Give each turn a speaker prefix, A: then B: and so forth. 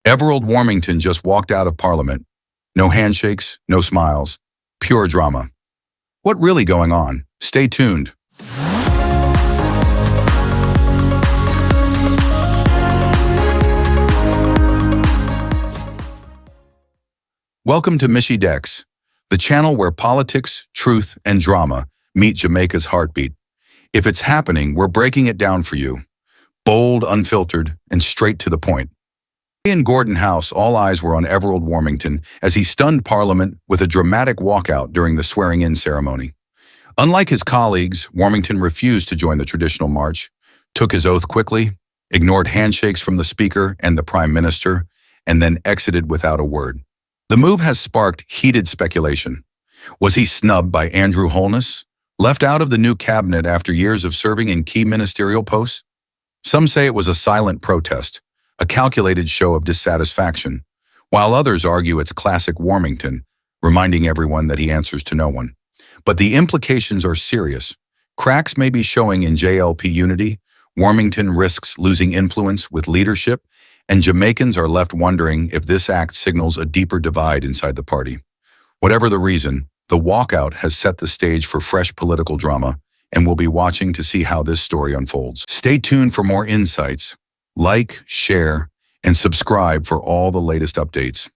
A: Everald Warmington just walked out of Parliament. No handshakes, no smiles, pure drama. What really going on? Stay tuned. Welcome to Mishy Dex, the channel where politics, truth, and drama meet Jamaica's heartbeat. If it's happening, we're breaking it down for you. Bold, unfiltered, and straight to the point. In Gordon House, all eyes were on Everald Warmington as he stunned Parliament with a dramatic walkout during the swearing-in ceremony. Unlike his colleagues, Warmington refused to join the traditional march, took his oath quickly, ignored handshakes from the Speaker and the Prime Minister, and then exited without a word. The move has sparked heated speculation. Was he snubbed by Andrew Holness, left out of the new cabinet after years of serving in key ministerial posts? Some say it was a silent protest, a calculated show of dissatisfaction, while others argue it's classic Warmington, reminding everyone that he answers to no one. But the implications are serious. Cracks may be showing in JLP unity, Warmington risks losing influence with leadership, and Jamaicans are left wondering if this act signals a deeper divide inside the party. Whatever the reason, the walkout has set the stage for fresh political drama, and we'll be watching to see how this story unfolds. Stay tuned for more insights. Like, share, and subscribe for all the latest updates.